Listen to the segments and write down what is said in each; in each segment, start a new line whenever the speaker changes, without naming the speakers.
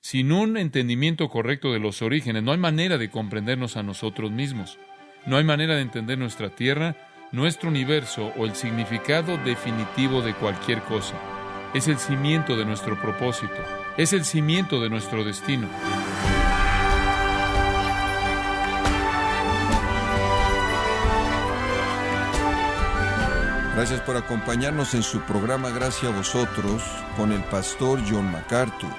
Sin un entendimiento correcto de los orígenes, no hay manera de comprendernos a nosotros mismos. No hay manera de entender nuestra tierra, nuestro universo o el significado definitivo de cualquier cosa. Es el cimiento de nuestro propósito. Es el cimiento de nuestro destino.
Gracias por acompañarnos en su programa Gracias a Vosotros con el pastor John MacArthur.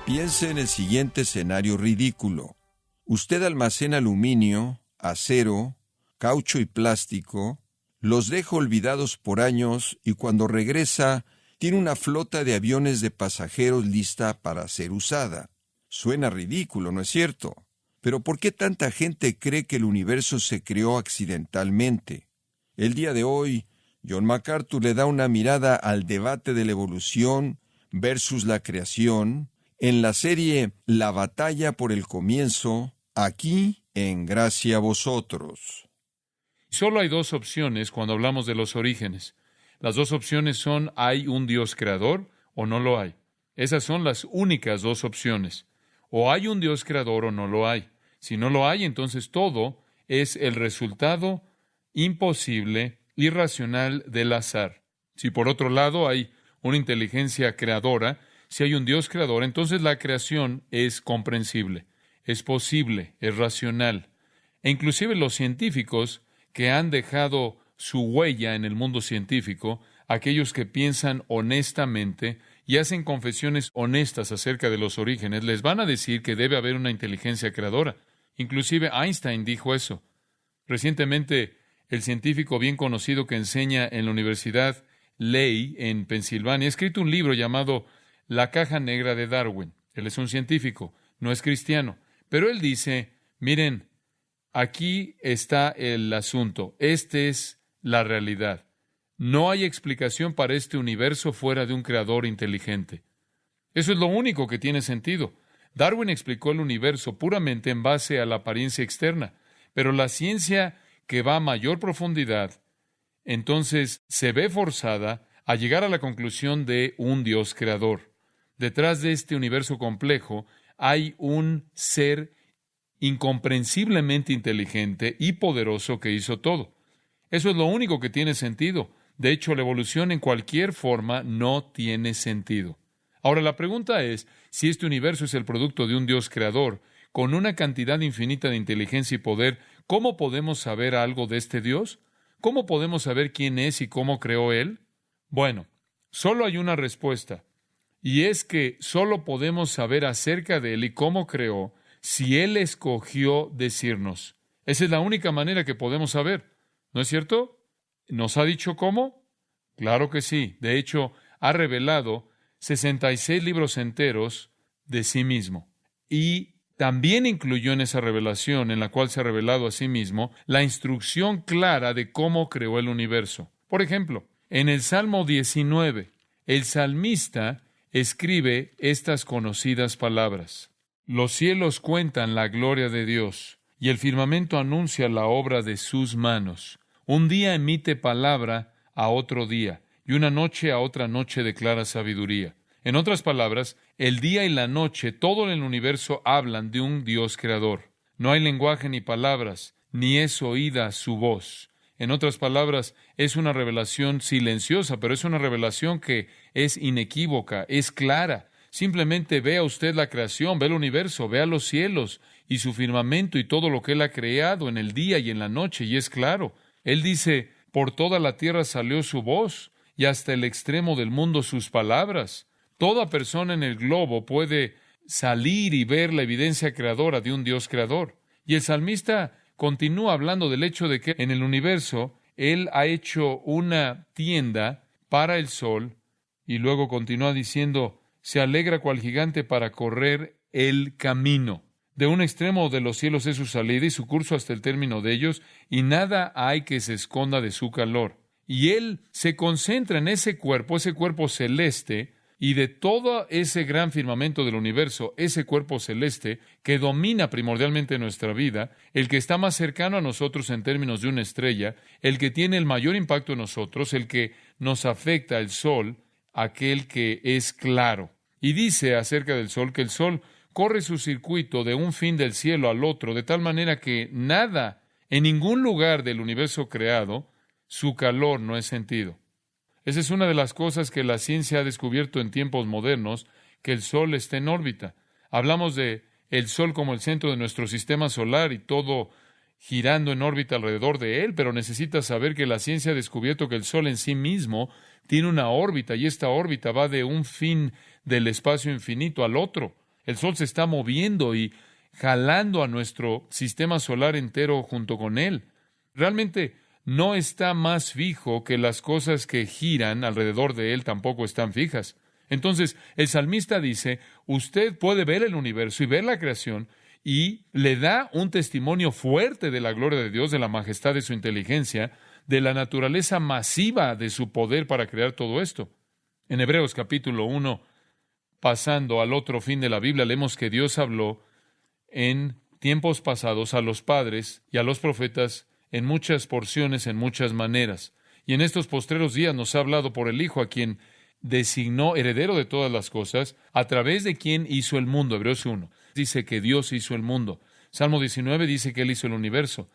Piense en el siguiente escenario ridículo. Usted almacena aluminio, acero, caucho y plástico, los deja olvidados por años y cuando regresa tiene una flota de aviones de pasajeros lista para ser usada. Suena ridículo, ¿no es cierto? Pero ¿por qué tanta gente cree que el universo se creó accidentalmente? El día de hoy, John MacArthur le da una mirada al debate de la evolución versus la creación en la serie La batalla por el comienzo, aquí en Gracia a Vosotros.
Solo hay dos opciones cuando hablamos de los orígenes. Las dos opciones son: ¿hay un Dios creador o no lo hay? Esas son las únicas dos opciones. O hay un Dios creador o no lo hay. Si no lo hay, entonces todo es el resultado imposible, irracional del azar. Si por otro lado hay una inteligencia creadora, si hay un Dios creador, entonces la creación es comprensible, es posible, es racional. E inclusive los científicos que han dejado su huella en el mundo científico, aquellos que piensan honestamente y hacen confesiones honestas acerca de los orígenes, les van a decir que debe haber una inteligencia creadora. Inclusive Einstein dijo eso. Recientemente, el científico bien conocido que enseña en la Universidad Lehigh en Pensilvania ha escrito un libro llamado La caja negra de Darwin. Él es un científico, no es cristiano, pero él dice: miren, aquí está el asunto, esta es la realidad. No hay explicación para este universo fuera de un creador inteligente. Eso es lo único que tiene sentido. Darwin explicó el universo puramente en base a la apariencia externa, pero la ciencia que va a mayor profundidad, entonces se ve forzada a llegar a la conclusión de un Dios creador. Detrás de este universo complejo hay un ser incomprensiblemente inteligente y poderoso que hizo todo. Eso es lo único que tiene sentido. De hecho, la evolución en cualquier forma no tiene sentido. Ahora, la pregunta es, si este universo es el producto de un Dios creador, con una cantidad infinita de inteligencia y poder, ¿cómo podemos saber algo de este Dios? ¿Cómo podemos saber quién es y cómo creó Él? Bueno, solo hay una respuesta, y es que solo podemos saber acerca de Él y cómo creó si Él escogió decirnos. Esa es la única manera que podemos saber, ¿no es cierto? ¿Nos ha dicho cómo? Claro que sí. De hecho, ha revelado 66 libros enteros de sí mismo. Y también incluyó en esa revelación, en la cual se ha revelado a sí mismo, la instrucción clara de cómo creó el universo. Por ejemplo, en el Salmo 19, el salmista escribe estas conocidas palabras: los cielos cuentan la gloria de Dios, y el firmamento anuncia la obra de sus manos. Un día emite palabra a otro día, y una noche a otra noche declara sabiduría. En otras palabras, el día y la noche, todo en el universo hablan de un Dios creador. No hay lenguaje ni palabras, ni es oída su voz. En otras palabras, es una revelación silenciosa, pero es una revelación que es inequívoca, es clara. Simplemente vea usted la creación, ve el universo, vea los cielos y su firmamento y todo lo que Él ha creado en el día y en la noche, y es claro. Él dice: por toda la tierra salió su voz, y hasta el extremo del mundo sus palabras. Toda persona en el globo puede salir y ver la evidencia creadora de un Dios creador. Y el salmista continúa hablando del hecho de que en el universo Él ha hecho una tienda para el sol, y luego continúa diciendo: se alegra cual gigante para correr el camino. De un extremo de los cielos es su salida y su curso hasta el término de ellos, y nada hay que se esconda de su calor. Y Él se concentra en ese cuerpo celeste, y de todo ese gran firmamento del universo, ese cuerpo celeste que domina primordialmente nuestra vida, el que está más cercano a nosotros en términos de una estrella, el que tiene el mayor impacto en nosotros, el que nos afecta, el sol, aquel que es claro. Y dice acerca del sol que el sol corre su circuito de un fin del cielo al otro, de tal manera que nada, en ningún lugar del universo creado, su calor no es sentido. Esa es una de las cosas que la ciencia ha descubierto en tiempos modernos, que el sol está en órbita. Hablamos de el sol como el centro de nuestro sistema solar y todo girando en órbita alrededor de él, pero necesitas saber que la ciencia ha descubierto que el sol en sí mismo tiene una órbita, y esta órbita va de un fin del espacio infinito al otro. El sol se está moviendo y jalando a nuestro sistema solar entero junto con él. Realmente no está más fijo que las cosas que giran alrededor de él tampoco están fijas. Entonces, el salmista dice, usted puede ver el universo y ver la creación, y le da un testimonio fuerte de la gloria de Dios, de la majestad de su inteligencia, de la naturaleza masiva de su poder para crear todo esto. En Hebreos capítulo 1, pasando al otro fin de la Biblia, leemos que Dios habló en tiempos pasados a los padres y a los profetas en muchas porciones, en muchas maneras. Y en estos postreros días nos ha hablado por el Hijo, a quien designó heredero de todas las cosas, a través de quien hizo el mundo. Hebreos 1 dice que Dios hizo el mundo. Salmo 19 dice que Él hizo el universo.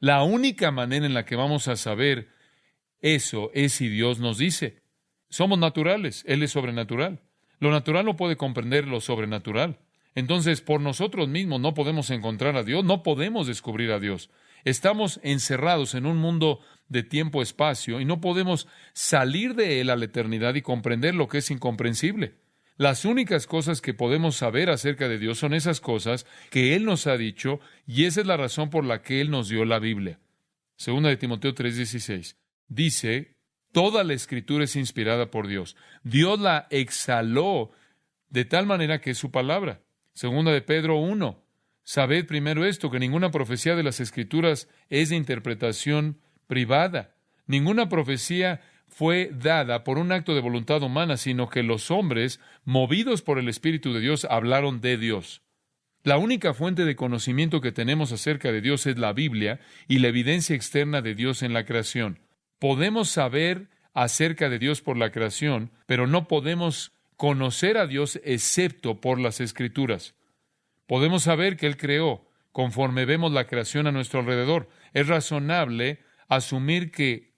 La única manera en la que vamos a saber eso es si Dios nos dice. Somos naturales, Él es sobrenatural. Lo natural no puede comprender lo sobrenatural. Entonces, por nosotros mismos no podemos encontrar a Dios, no podemos descubrir a Dios. Estamos encerrados en un mundo de tiempo-espacio y no podemos salir de él a la eternidad y comprender lo que es incomprensible. Las únicas cosas que podemos saber acerca de Dios son esas cosas que Él nos ha dicho, y esa es la razón por la que Él nos dio la Biblia. Segunda de Timoteo 3:16 dice, toda la Escritura es inspirada por Dios. Dios la exhaló de tal manera que es su palabra. Segunda de Pedro 1, sabed primero esto, que ninguna profecía de las Escrituras es de interpretación privada. Ninguna profecía fue dada por un acto de voluntad humana, sino que los hombres, movidos por el Espíritu de Dios, hablaron de Dios. La única fuente de conocimiento que tenemos acerca de Dios es la Biblia y la evidencia externa de Dios en la creación. Podemos saber acerca de Dios por la creación, pero no podemos conocer a Dios excepto por las Escrituras. Podemos saber que Él creó conforme vemos la creación a nuestro alrededor. Es razonable asumir que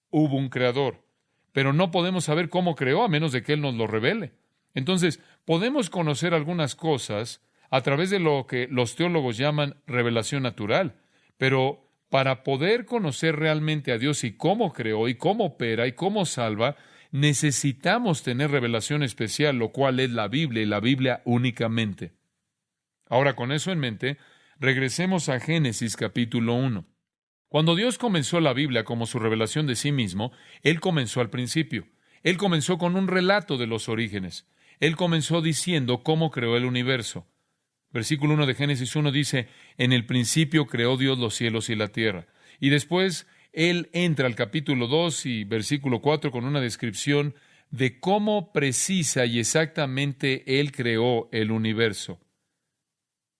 hubo un creador, pero no podemos saber cómo creó a menos de que Él nos lo revele. Entonces, podemos conocer algunas cosas a través de lo que los teólogos llaman revelación natural, pero para poder conocer realmente a Dios y cómo creó y cómo opera y cómo salva, necesitamos tener revelación especial, lo cual es la Biblia y la Biblia únicamente. Ahora, con eso en mente, regresemos a Génesis capítulo 1. Cuando Dios comenzó la Biblia como su revelación de sí mismo, Él comenzó al principio. Él comenzó con un relato de los orígenes. Él comenzó diciendo cómo creó el universo. Versículo 1 de Génesis 1 dice, en el principio creó Dios los cielos y la tierra. Y después Él entra al capítulo 2 y versículo 4 con una descripción de cómo precisa y exactamente Él creó el universo.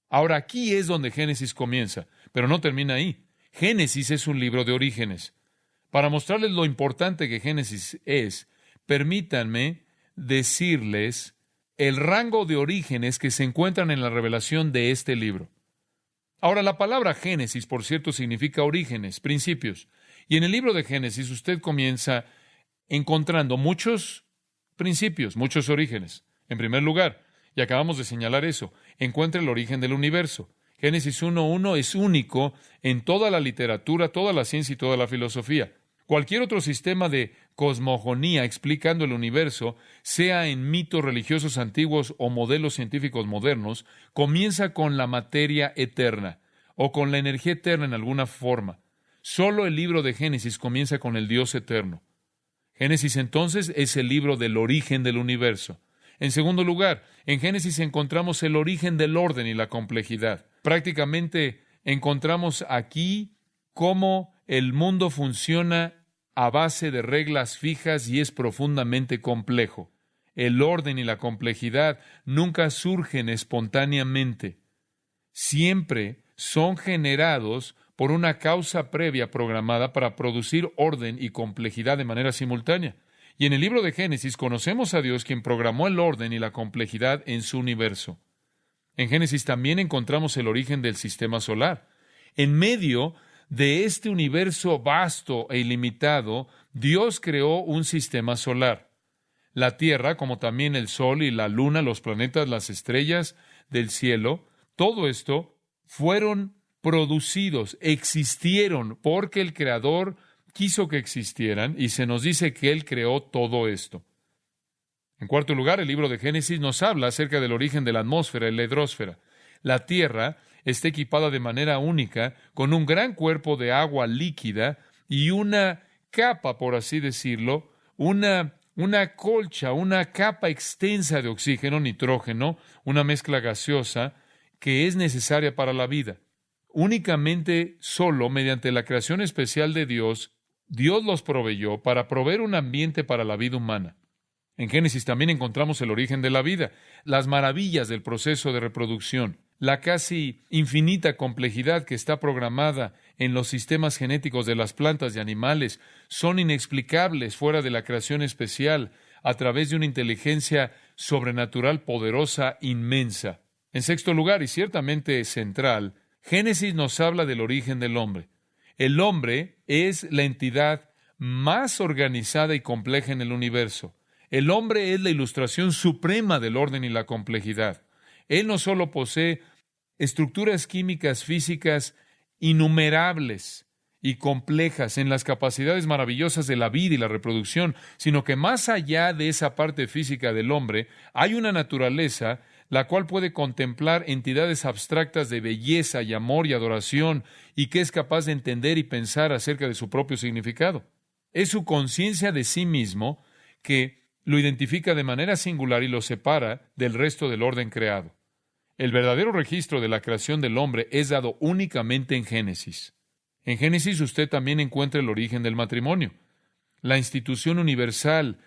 Ahora, aquí es donde Génesis comienza, pero no termina ahí. Génesis es un libro de orígenes. Para mostrarles lo importante que Génesis es, permítanme decirles el rango de orígenes que se encuentran en la revelación de este libro. Ahora, la palabra Génesis, por cierto, significa orígenes, principios. Y en el libro de Génesis usted comienza encontrando muchos principios, muchos orígenes. En primer lugar, y acabamos de señalar eso, encuentra el origen del universo. Génesis 1:1 es único en toda la literatura, toda la ciencia y toda la filosofía. Cualquier otro sistema de cosmogonía explicando el universo, sea en mitos religiosos antiguos o modelos científicos modernos, comienza con la materia eterna o con la energía eterna en alguna forma. Solo el libro de Génesis comienza con el Dios eterno. Génesis entonces es el libro del origen del universo. En segundo lugar, en Génesis encontramos el origen del orden y la complejidad. Prácticamente encontramos aquí cómo el mundo funciona a base de reglas fijas y es profundamente complejo. El orden y la complejidad nunca surgen espontáneamente. Siempre son generados por una causa previa programada para producir orden y complejidad de manera simultánea. Y en el libro de Génesis conocemos a Dios, quien programó el orden y la complejidad en su universo. En Génesis también encontramos el origen del sistema solar. En medio de este universo vasto e ilimitado, Dios creó un sistema solar. La Tierra, como también el Sol y la Luna, los planetas, las estrellas del cielo, todo esto fueron producidos, existieron, porque el Creador quiso que existieran, y se nos dice que Él creó todo esto. En cuarto lugar, el libro de Génesis nos habla acerca del origen de la atmósfera y la hidrósfera. La Tierra está equipada de manera única con un gran cuerpo de agua líquida y una capa, por así decirlo, una colcha, una capa extensa de oxígeno, nitrógeno, una mezcla gaseosa que es necesaria para la vida. Únicamente solo mediante la creación especial de Dios, Dios los proveyó para proveer un ambiente para la vida humana. En Génesis también encontramos el origen de la vida, las maravillas del proceso de reproducción, la casi infinita complejidad que está programada en los sistemas genéticos de las plantas y animales son inexplicables fuera de la creación especial a través de una inteligencia sobrenatural poderosa, inmensa. En sexto lugar, y ciertamente central, Génesis nos habla del origen del hombre. El hombre es la entidad más organizada y compleja en el universo. El hombre es la ilustración suprema del orden y la complejidad. Él no solo posee estructuras químicas físicas innumerables y complejas en las capacidades maravillosas de la vida y la reproducción, sino que más allá de esa parte física del hombre, hay una naturaleza la cual puede contemplar entidades abstractas de belleza y amor y adoración, y que es capaz de entender y pensar acerca de su propio significado. Es su conciencia de sí mismo que lo identifica de manera singular y lo separa del resto del orden creado. El verdadero registro de la creación del hombre es dado únicamente en Génesis. En Génesis usted también encuentra el origen del matrimonio, la institución universal,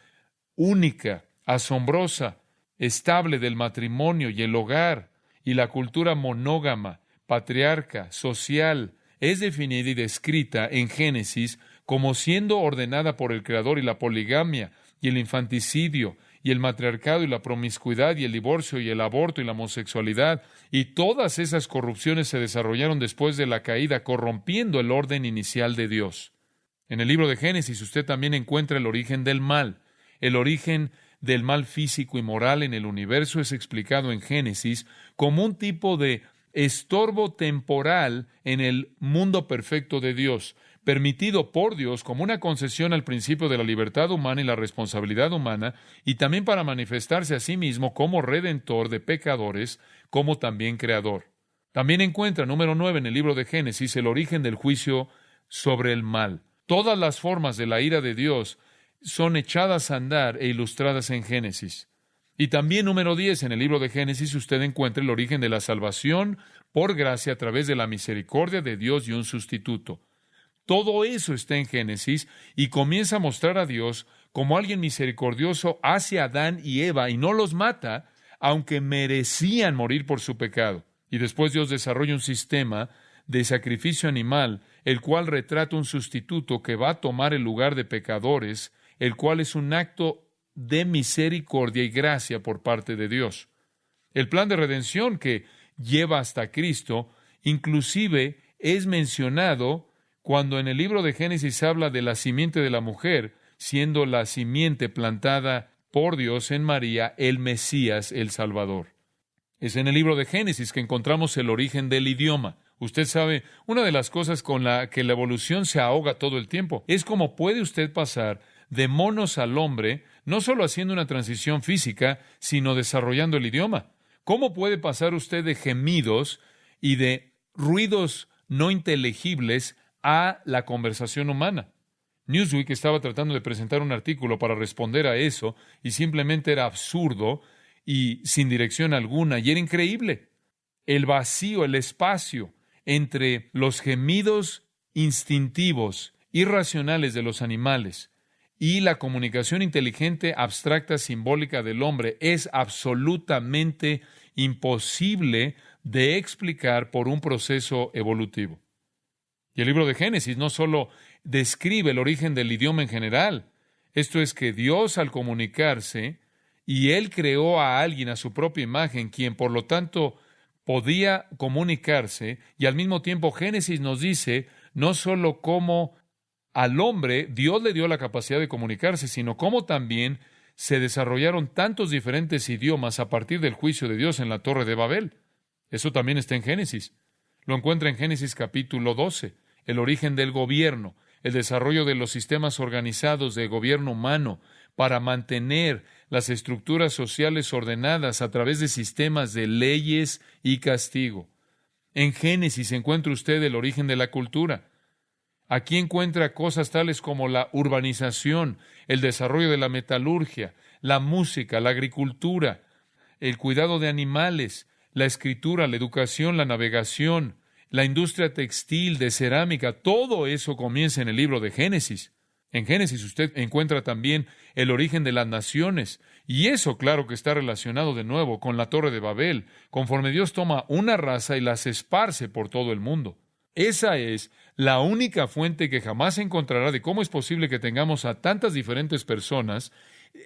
única, asombrosa, estable del matrimonio y el hogar, y la cultura monógama, patriarca, social, es definida y descrita en Génesis como siendo ordenada por el Creador, y la poligamia, y el infanticidio, y el matriarcado, y la promiscuidad, y el divorcio, y el aborto, y la homosexualidad, y todas esas corrupciones se desarrollaron después de la caída, corrompiendo el orden inicial de Dios. En el libro de Génesis usted también encuentra el origen del mal. El origen del mal físico y moral en el universo es explicado en Génesis como un tipo de estorbo temporal en el mundo perfecto de Dios, permitido por Dios como una concesión al principio de la libertad humana y la responsabilidad humana, y también para manifestarse a sí mismo como redentor de pecadores, como también creador. También encuentra, número 9, en el libro de Génesis, el origen del juicio sobre el mal. Todas las formas de la ira de Dios son echadas a andar e ilustradas en Génesis. Y también, número 10, en el libro de Génesis usted encuentra el origen de la salvación por gracia a través de la misericordia de Dios y un sustituto. Todo eso está en Génesis y comienza a mostrar a Dios como alguien misericordioso hacia Adán y Eva, y no los mata, aunque merecían morir por su pecado. Y después Dios desarrolla un sistema de sacrificio animal, el cual retrata un sustituto que va a tomar el lugar de pecadores, el cual es un acto de misericordia y gracia por parte de Dios. El plan de redención que lleva hasta Cristo, inclusive es mencionado cuando en el libro de Génesis habla de la simiente de la mujer, siendo la simiente plantada por Dios en María, el Mesías, el Salvador. Es en el libro de Génesis que encontramos el origen del idioma. Usted sabe, una de las cosas con la que la evolución se ahoga todo el tiempo es cómo puede usted pasar de monos al hombre, no solo haciendo una transición física, sino desarrollando el idioma. ¿Cómo puede pasar usted de gemidos y de ruidos no inteligibles a la conversación humana? Newsweek estaba tratando de presentar un artículo para responder a eso, y simplemente era absurdo y sin dirección alguna, y era increíble. El vacío, el espacio entre los gemidos instintivos, irracionales de los animales y la comunicación inteligente, abstracta, simbólica del hombre es absolutamente imposible de explicar por un proceso evolutivo. Y el libro de Génesis no solo describe el origen del idioma en general, Esto es que Dios, al comunicarse, y Él creó a alguien a su propia imagen, quien por lo tanto podía comunicarse, y al mismo tiempo Génesis nos dice no solo cómo al hombre Dios le dio la capacidad de comunicarse, sino cómo también se desarrollaron tantos diferentes idiomas a partir del juicio de Dios en la Torre de Babel. Eso también está en Génesis. Lo encuentra en Génesis capítulo 12, el origen del gobierno, el desarrollo de los sistemas organizados de gobierno humano para mantener las estructuras sociales ordenadas a través de sistemas de leyes y castigo. En Génesis encuentra usted el origen de la cultura. Aquí encuentra cosas tales como la urbanización, el desarrollo de la metalurgia, la música, la agricultura, el cuidado de animales, la escritura, la educación, la navegación, la industria textil, de cerámica. Todo eso comienza en el libro de Génesis. En Génesis usted encuentra también el origen de las naciones, y eso claro que está relacionado de nuevo con la Torre de Babel, conforme Dios toma una raza y las esparce por todo el mundo. Esa es la única fuente que jamás encontrará de cómo es posible que tengamos a tantas diferentes personas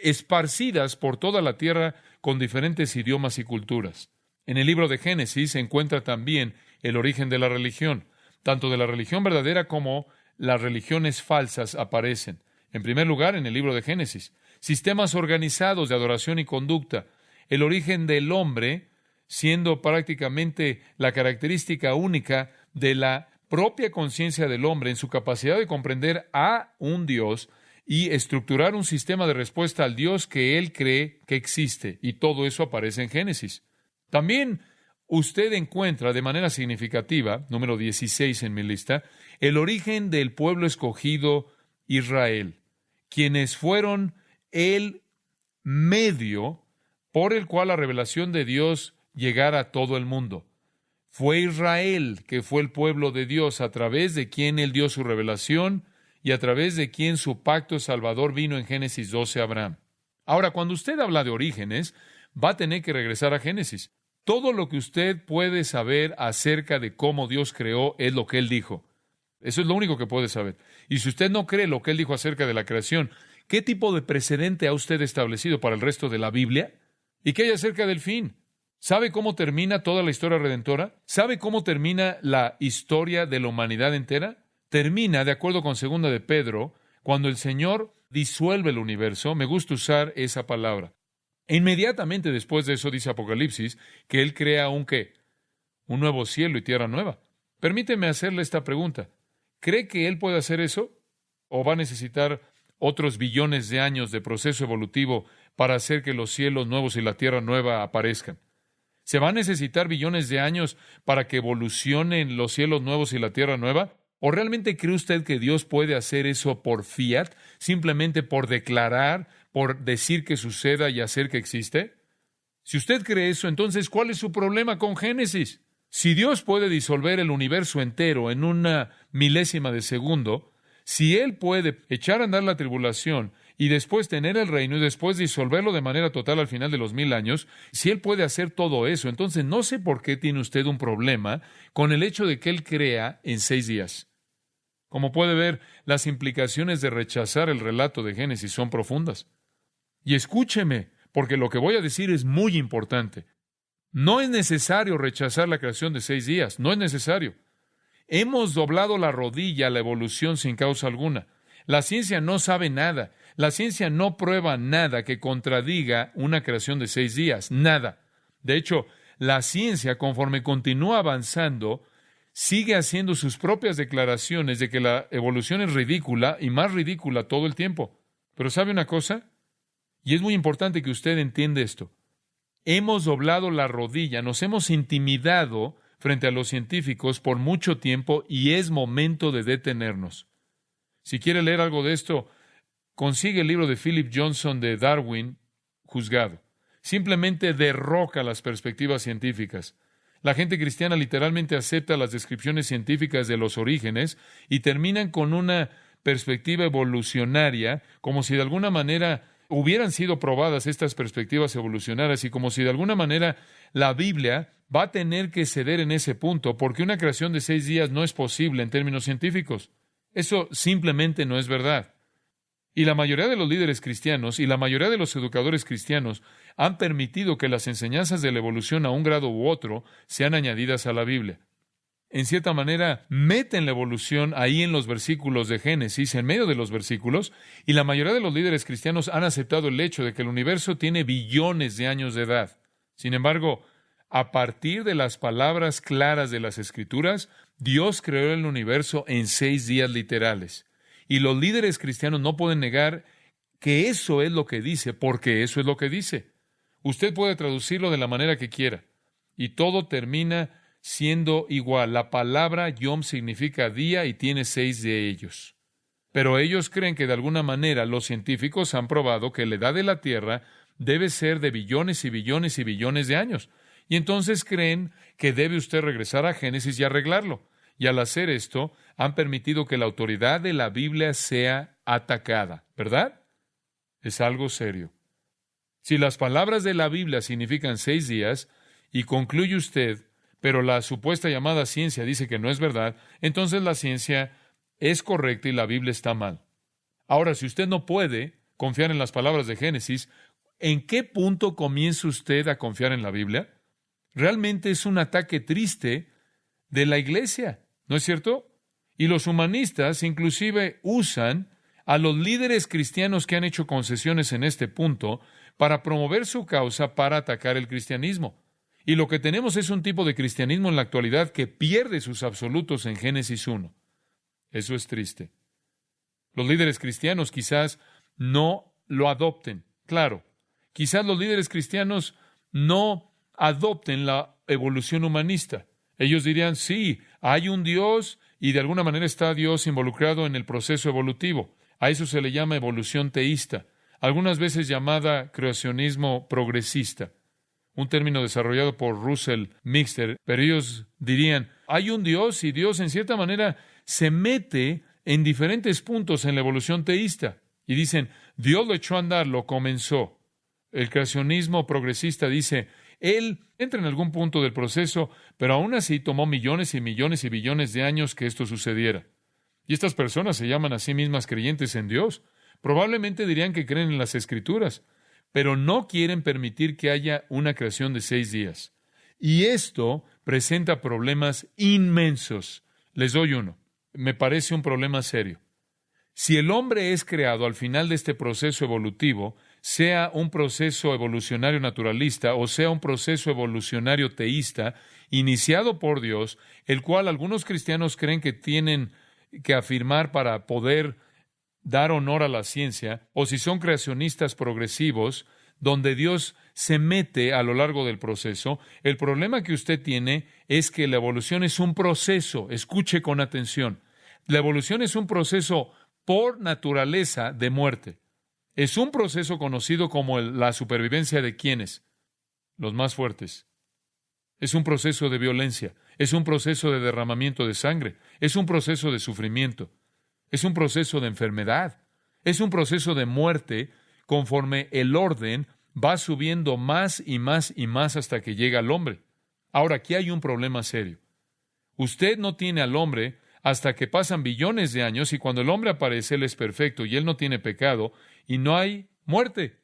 esparcidas por toda la tierra con diferentes idiomas y culturas. En el libro de Génesis se encuentra también el origen de la religión. Tanto de la religión verdadera como las religiones falsas aparecen. En primer lugar, en el libro de Génesis, sistemas organizados de adoración y conducta, el origen del hombre siendo prácticamente la característica única de la propia conciencia del hombre en su capacidad de comprender a un Dios y estructurar un sistema de respuesta al Dios que él cree que existe. Y todo eso aparece en Génesis. También usted encuentra de manera significativa, número 16 en mi lista, el origen del pueblo escogido Israel, quienes fueron el medio por el cual la revelación de Dios llegara a todo el mundo. Fue Israel que fue el pueblo de Dios a través de quien Él dio su revelación y a través de quien su pacto salvador vino en Génesis 12 a Abraham. Ahora, cuando usted habla de orígenes, va a tener que regresar a Génesis. Todo lo que usted puede saber acerca de cómo Dios creó es lo que Él dijo. Eso es lo único que puede saber. Y si usted no cree lo que Él dijo acerca de la creación, ¿qué tipo de precedente ha usted establecido para el resto de la Biblia? ¿Y qué hay acerca del fin? ¿Sabe cómo termina toda la historia redentora? ¿Sabe cómo termina la historia de la humanidad entera? Termina, de acuerdo con 2 de Pedro, cuando el Señor disuelve el universo. Me gusta usar esa palabra. E inmediatamente después de eso dice Apocalipsis que Él crea un nuevo cielo y tierra nueva. Permíteme hacerle esta pregunta. ¿Cree que Él puede hacer eso? ¿O va a necesitar otros billones de años de proceso evolutivo para hacer que los cielos nuevos y la tierra nueva aparezcan? ¿Se va a necesitar billones de años para que evolucionen los cielos nuevos y la tierra nueva? ¿O realmente cree usted que Dios puede hacer eso por fiat, simplemente por declarar, por decir que suceda y hacer que existe? Si usted cree eso, entonces, ¿cuál es su problema con Génesis? Si Dios puede disolver el universo entero en una milésima de segundo, si Él puede echar a andar la tribulación y después tener el reino y después disolverlo de manera total al final de los 1000 años, si Él puede hacer todo eso, entonces no sé por qué tiene usted un problema con el hecho de que Él crea en 6 días. Como puede ver, las implicaciones de rechazar el relato de Génesis son profundas. Y escúcheme, porque lo que voy a decir es muy importante. No es necesario rechazar la creación de 6 días, no es necesario. Hemos doblado la rodilla a la evolución sin causa alguna. La ciencia no sabe nada. La ciencia no prueba nada que contradiga una creación de 6 días. Nada. De hecho, la ciencia, conforme continúa avanzando, sigue haciendo sus propias declaraciones de que la evolución es ridícula y más ridícula todo el tiempo. Pero ¿sabe una cosa? Y es muy importante que usted entienda esto. Hemos doblado la rodilla, nos hemos intimidado frente a los científicos por mucho tiempo y es momento de detenernos. Si quiere leer algo de esto, consigue el libro de Philip Johnson de Darwin, Juzgado. Simplemente derroca las perspectivas científicas. La gente cristiana literalmente acepta las descripciones científicas de los orígenes y terminan con una perspectiva evolucionaria, como si de alguna manera hubieran sido probadas estas perspectivas evolucionarias y como si de alguna manera la Biblia va a tener que ceder en ese punto porque una creación de 6 días no es posible en términos científicos. Eso simplemente no es verdad. Y la mayoría de los líderes cristianos y la mayoría de los educadores cristianos han permitido que las enseñanzas de la evolución a un grado u otro sean añadidas a la Biblia. En cierta manera, meten la evolución ahí en los versículos de Génesis, en medio de los versículos, y la mayoría de los líderes cristianos han aceptado el hecho de que el universo tiene billones de años de edad. Sin embargo, a partir de las palabras claras de las Escrituras, Dios creó el universo en 6 días literales. Y los líderes cristianos no pueden negar que eso es lo que dice, porque eso es lo que dice. Usted puede traducirlo de la manera que quiera, y todo termina siendo igual. La palabra Yom significa día y tiene 6 de ellos. Pero ellos creen que de alguna manera los científicos han probado que la edad de la Tierra debe ser de billones y billones y billones de años. Y entonces creen que debe usted regresar a Génesis y arreglarlo. Y al hacer esto, han permitido que la autoridad de la Biblia sea atacada, ¿verdad? Es algo serio. Si las palabras de la Biblia significan 6 días, y concluye usted, pero la supuesta llamada ciencia dice que no es verdad, entonces la ciencia es correcta y la Biblia está mal. Ahora, si usted no puede confiar en las palabras de Génesis, ¿en qué punto comienza usted a confiar en la Biblia? Realmente es un ataque triste de la iglesia, ¿no es cierto? Y los humanistas inclusive usan a los líderes cristianos que han hecho concesiones en este punto para promover su causa para atacar el cristianismo. Y lo que tenemos es un tipo de cristianismo en la actualidad que pierde sus absolutos en Génesis 1. Eso es triste. Los líderes cristianos quizás no lo adopten. Claro, quizás los líderes cristianos no adopten la evolución humanista. Ellos dirían, sí, hay un Dios y de alguna manera está Dios involucrado en el proceso evolutivo. A eso se le llama evolución teísta, algunas veces llamada creacionismo progresista, un término desarrollado por Russell Mixter, pero ellos dirían, hay un Dios y Dios en cierta manera se mete en diferentes puntos en la evolución teísta. Y dicen, Dios lo echó a andar, lo comenzó. El creacionismo progresista dice, Él entra en algún punto del proceso, pero aún así tomó millones y millones y billones de años que esto sucediera. Y estas personas se llaman a sí mismas creyentes en Dios. Probablemente dirían que creen en las Escrituras, pero no quieren permitir que haya una creación de 6 días. Y esto presenta problemas inmensos. Les doy uno. Me parece un problema serio. Si el hombre es creado al final de este proceso evolutivo, sea un proceso evolucionario naturalista o sea un proceso evolucionario teísta, iniciado por Dios, el cual algunos cristianos creen que tienen que afirmar para poder dar honor a la ciencia, o si son creacionistas progresivos, donde Dios se mete a lo largo del proceso, el problema que usted tiene es que la evolución es un proceso. Escuche con atención. La evolución es un proceso por naturaleza de muerte. Es un proceso conocido como la supervivencia de ¿quiénes? Los más fuertes. Es un proceso de violencia. Es un proceso de derramamiento de sangre. Es un proceso de sufrimiento. Es un proceso de enfermedad. Es un proceso de muerte conforme el orden va subiendo más y más y más hasta que llega al hombre. Ahora, aquí hay un problema serio. Usted no tiene al hombre hasta que pasan billones de años y cuando el hombre aparece, Él es perfecto y Él no tiene pecado y no hay muerte.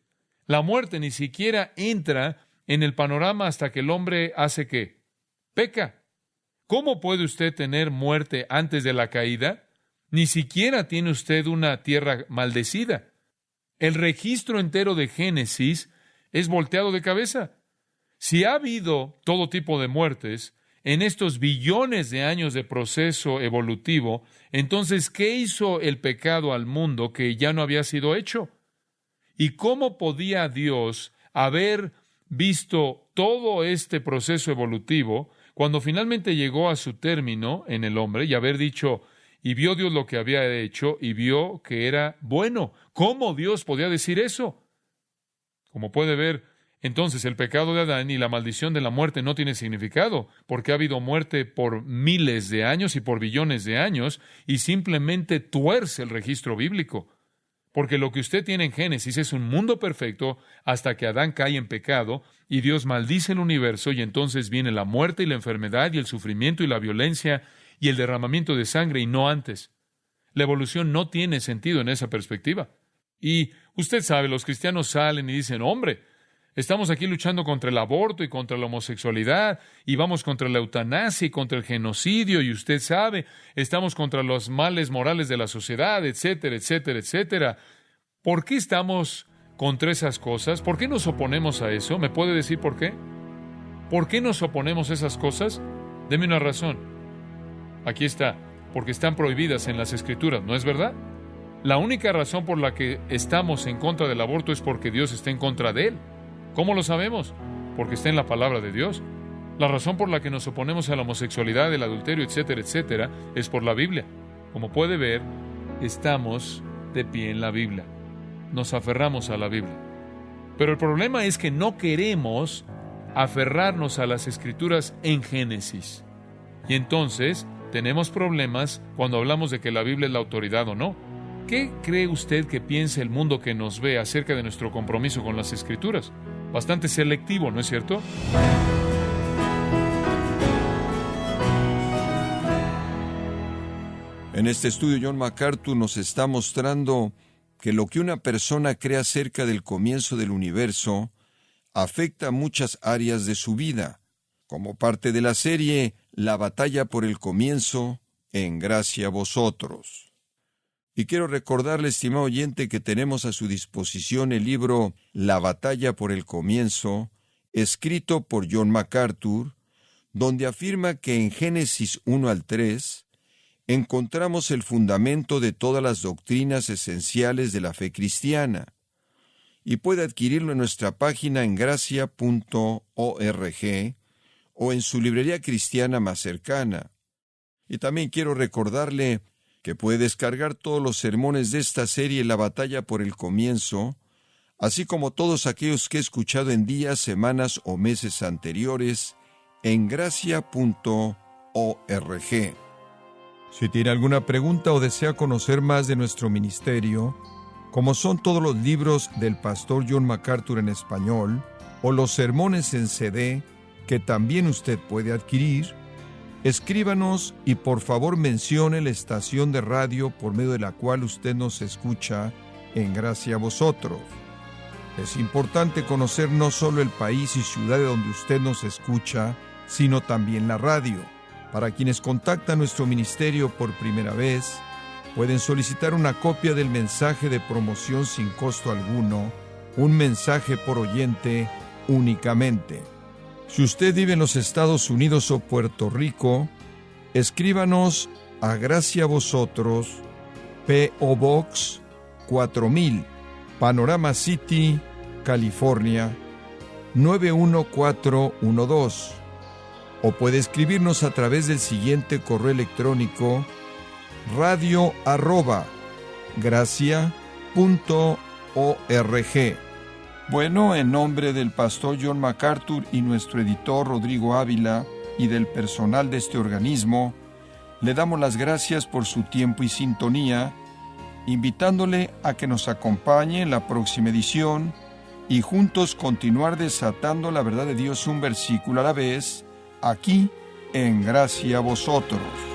La muerte ni siquiera entra en el panorama hasta que el hombre hace ¿qué? Peca. ¿Cómo puede usted tener muerte antes de la caída? Ni siquiera tiene usted una tierra maldecida. El registro entero de Génesis es volteado de cabeza. Si ha habido todo tipo de muertes en estos billones de años de proceso evolutivo, entonces, ¿qué hizo el pecado al mundo que ya no había sido hecho? ¿Y cómo podía Dios haber visto todo este proceso evolutivo cuando finalmente llegó a su término en el hombre y haber dicho, y vio Dios lo que había hecho y vio que era bueno? ¿Cómo Dios podía decir eso? Como puede ver, entonces el pecado de Adán y la maldición de la muerte no tiene significado, porque ha habido muerte por miles de años y por billones de años, y simplemente tuerce el registro bíblico. Porque lo que usted tiene en Génesis es un mundo perfecto hasta que Adán cae en pecado y Dios maldice el universo y entonces viene la muerte y la enfermedad y el sufrimiento y la violencia y el derramamiento de sangre y no antes. La evolución no tiene sentido en esa perspectiva. Y usted sabe, los cristianos salen y dicen, hombre, estamos aquí luchando contra el aborto y contra la homosexualidad, y vamos contra la eutanasia y contra el genocidio, y usted sabe, estamos contra los males morales de la sociedad, etcétera, etcétera, etcétera. ¿Por qué estamos contra esas cosas? ¿Por qué nos oponemos a eso? ¿Me puede decir por qué? ¿Por qué nos oponemos a esas cosas? Deme una razón. Aquí está, porque están prohibidas en las Escrituras, ¿no es verdad? La única razón por la que estamos en contra del aborto es porque Dios está en contra de él. ¿Cómo lo sabemos? Porque está en la palabra de Dios. La razón por la que nos oponemos a la homosexualidad, el adulterio, etcétera, etcétera, es por la Biblia. Como puede ver, estamos de pie en la Biblia. Nos aferramos a la Biblia. Pero el problema es que no queremos aferrarnos a las Escrituras en Génesis. Y entonces tenemos problemas cuando hablamos de que la Biblia es la autoridad o no. ¿Qué cree usted que piensa el mundo que nos ve acerca de nuestro compromiso con las Escrituras? Bastante selectivo, ¿no es cierto?
En este estudio, John MacArthur nos está mostrando que lo que una persona cree acerca del comienzo del universo afecta muchas áreas de su vida, como parte de la serie La batalla por el comienzo, en gracia a vosotros. Y quiero recordarle, estimado oyente, que tenemos a su disposición el libro La batalla por el comienzo, escrito por John MacArthur, donde afirma que en Génesis 1 al 3 encontramos el fundamento de todas las doctrinas esenciales de la fe cristiana. Y puede adquirirlo en nuestra página en gracia.org o en su librería cristiana más cercana. Y también quiero recordarle que puede descargar todos los sermones de esta serie La batalla por el comienzo, así como todos aquellos que he escuchado en días, semanas o meses anteriores, en gracia.org. Si tiene alguna pregunta o desea conocer más de nuestro ministerio, como son todos los libros del pastor John MacArthur en español, o los sermones en CD, que también usted puede adquirir, escríbanos y por favor mencione la estación de radio por medio de la cual usted nos escucha en Gracia a Vosotros. Es importante conocer no solo el país y ciudad de donde usted nos escucha, sino también la radio. Para quienes contactan nuestro ministerio por primera vez, pueden solicitar una copia del mensaje de promoción sin costo alguno, un mensaje por oyente únicamente. Si usted vive en los Estados Unidos o Puerto Rico, escríbanos a Gracia a Vosotros, P.O. Box 4000, Panorama City, California, 91412. O puede escribirnos a través del siguiente correo electrónico: radio@gracia.org. Bueno, en nombre del pastor John MacArthur y nuestro editor Rodrigo Ávila y del personal de este organismo, le damos las gracias por su tiempo y sintonía, invitándole a que nos acompañe en la próxima edición y juntos continuar desatando la verdad de Dios un versículo a la vez, aquí en Gracia a Vosotros.